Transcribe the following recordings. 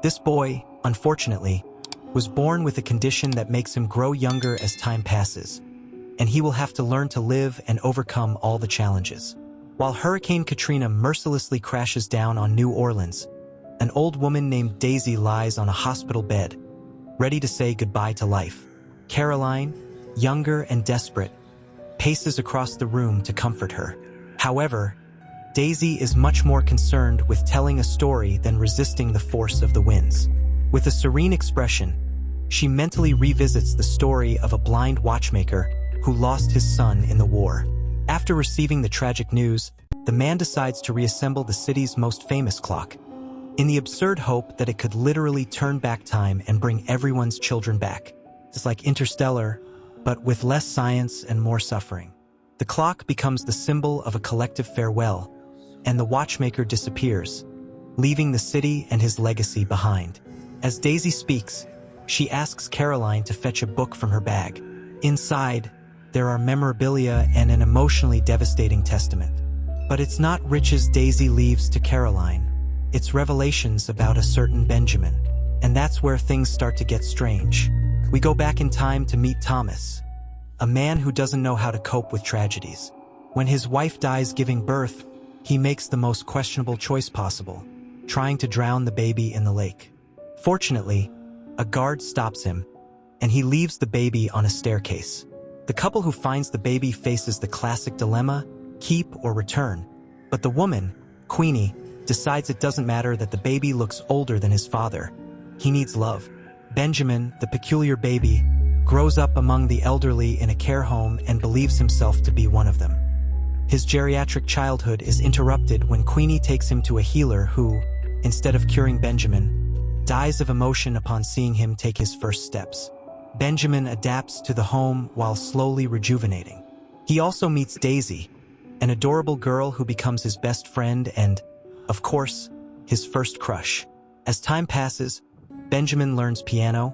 This boy, unfortunately, was born with a condition that makes him grow younger as time passes, and he will have to learn to live and overcome all the challenges. While Hurricane Katrina mercilessly crashes down on New Orleans, an old woman named Daisy lies on a hospital bed, ready to say goodbye to life. Caroline, younger and desperate, paces across the room to comfort her. However, Daisy is much more concerned with telling a story than resisting the force of the winds. With a serene expression, she mentally revisits the story of a blind watchmaker who lost his son in the war. After receiving the tragic news, the man decides to reassemble the city's most famous clock, in the absurd hope that it could literally turn back time and bring everyone's children back. It's like Interstellar, but with less science and more suffering. The clock becomes the symbol of a collective farewell, and the watchmaker disappears, leaving the city and his legacy behind. As Daisy speaks, she asks Caroline to fetch a book from her bag. Inside, there are memorabilia and an emotionally devastating testament. But it's not riches Daisy leaves to Caroline. It's revelations about a certain Benjamin. And that's where things start to get strange. We go back in time to meet Thomas, a man who doesn't know how to cope with tragedies. When his wife dies giving birth, he makes the most questionable choice possible, trying to drown the baby in the lake. Fortunately, a guard stops him, and he leaves the baby on a staircase. The couple who finds the baby faces the classic dilemma, keep or return. But the woman, Queenie, decides it doesn't matter that the baby looks older than his father. He needs love. Benjamin, the peculiar baby, grows up among the elderly in a care home and believes himself to be one of them. His geriatric childhood is interrupted when Queenie takes him to a healer who, instead of curing Benjamin, dies of emotion upon seeing him take his first steps. Benjamin adapts to the home while slowly rejuvenating. He also meets Daisy, an adorable girl who becomes his best friend and, of course, his first crush. As time passes, Benjamin learns piano,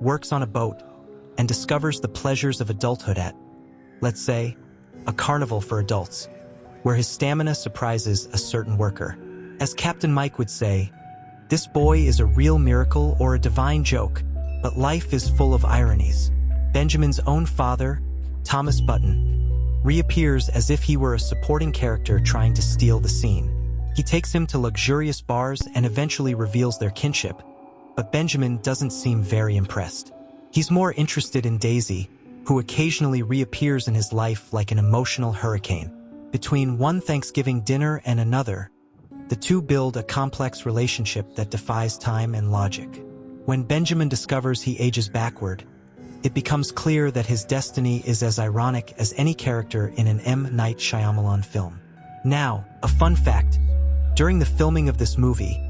works on a boat, and discovers the pleasures of adulthood at, let's say, a carnival for adults, where his stamina surprises a certain worker. As Captain Mike would say, this boy is a real miracle or a divine joke, but life is full of ironies. Benjamin's own father, Thomas Button, reappears as if he were a supporting character trying to steal the scene. He takes him to luxurious bars and eventually reveals their kinship, but Benjamin doesn't seem very impressed. He's more interested in Daisy, who occasionally reappears in his life like an emotional hurricane. Between one Thanksgiving dinner and another, the two build a complex relationship that defies time and logic. When Benjamin discovers he ages backward, it becomes clear that his destiny is as ironic as any character in an M. Night Shyamalan film. Now, a fun fact. During the filming of this movie,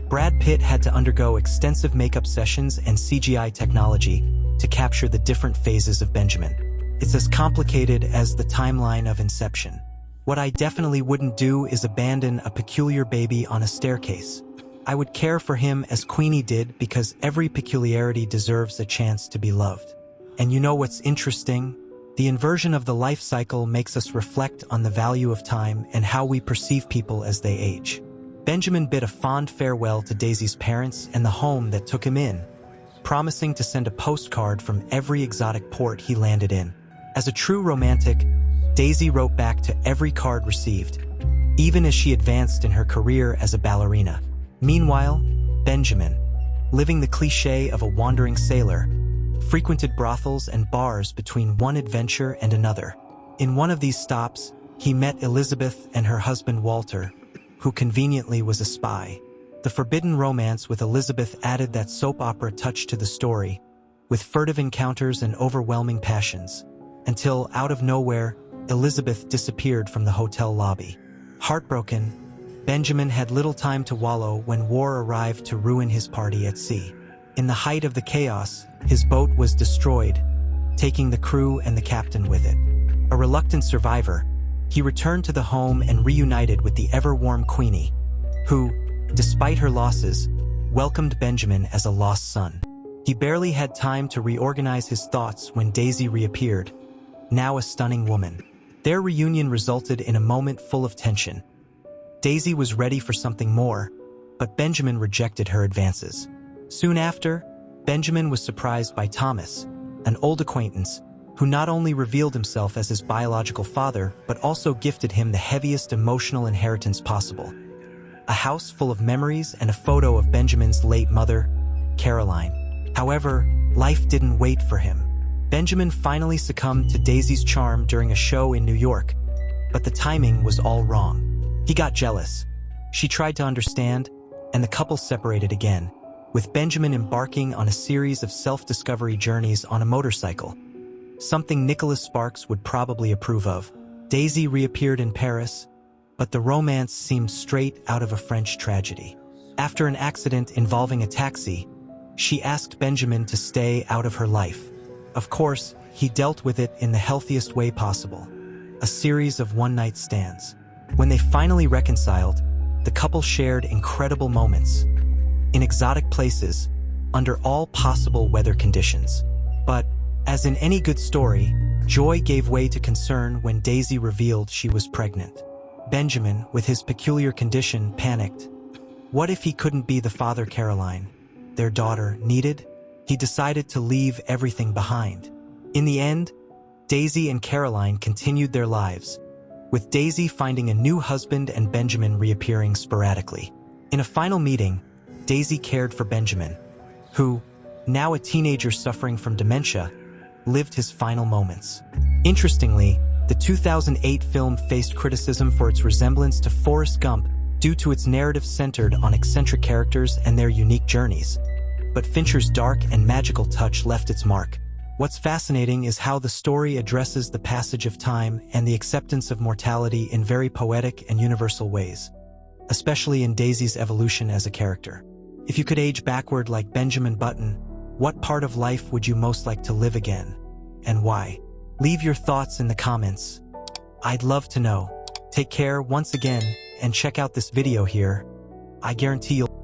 Brad Pitt had to undergo extensive makeup sessions and CGI technology to capture the different phases of Benjamin. It's as complicated as the timeline of Inception. What I definitely wouldn't do is abandon a peculiar baby on a staircase. I would care for him as Queenie did because every peculiarity deserves a chance to be loved. And you know what's interesting? The inversion of the life cycle makes us reflect on the value of time and how we perceive people as they age. Benjamin bid a fond farewell to Daisy's parents and the home that took him in, promising to send a postcard from every exotic port he landed in. As a true romantic, Daisy wrote back to every card received, even as she advanced in her career as a ballerina. Meanwhile, Benjamin, living the cliché of a wandering sailor, frequented brothels and bars between one adventure and another. In one of these stops, he met Elizabeth and her husband Walter, who conveniently was a spy. The forbidden romance with Elizabeth added that soap opera touch to the story, with furtive encounters and overwhelming passions, until, out of nowhere, Elizabeth disappeared from the hotel lobby. Heartbroken, Benjamin had little time to wallow when war arrived to ruin his party at sea. In the height of the chaos, his boat was destroyed, taking the crew and the captain with it. A reluctant survivor, he returned to the home and reunited with the ever-warm Queenie, who, despite her losses, welcomed Benjamin as a lost son. He barely had time to reorganize his thoughts when Daisy reappeared, now a stunning woman. Their reunion resulted in a moment full of tension. Daisy was ready for something more, but Benjamin rejected her advances. Soon after, Benjamin was surprised by Thomas, an old acquaintance, who not only revealed himself as his biological father, but also gifted him the heaviest emotional inheritance possible: a house full of memories and a photo of Benjamin's late mother, Caroline. However, life didn't wait for him. Benjamin finally succumbed to Daisy's charm during a show in New York, but the timing was all wrong. He got jealous. She tried to understand, and the couple separated again, with Benjamin embarking on a series of self-discovery journeys on a motorcycle, something Nicholas Sparks would probably approve of. Daisy reappeared in Paris, but the romance seemed straight out of a French tragedy. After an accident involving a taxi, she asked Benjamin to stay out of her life. Of course, he dealt with it in the healthiest way possible: a series of one-night stands. When they finally reconciled, the couple shared incredible moments in exotic places, under all possible weather conditions. But, as in any good story, joy gave way to concern when Daisy revealed she was pregnant. Benjamin, with his peculiar condition, panicked. What if he couldn't be the father Caroline, their daughter, needed? He decided to leave everything behind. In the end, Daisy and Caroline continued their lives, with Daisy finding a new husband and Benjamin reappearing sporadically. In a final meeting, Daisy cared for Benjamin, who, now a teenager suffering from dementia, lived his final moments. Interestingly, the 2008 film faced criticism for its resemblance to Forrest Gump due to its narrative centered on eccentric characters and their unique journeys. But Fincher's dark and magical touch left its mark. What's fascinating is how the story addresses the passage of time and the acceptance of mortality in very poetic and universal ways, especially in Daisy's evolution as a character. If you could age backward like Benjamin Button, what part of life would you most like to live again, and why? Leave your thoughts in the comments. I'd love to know. Take care once again, and check out this video here. I guarantee you'll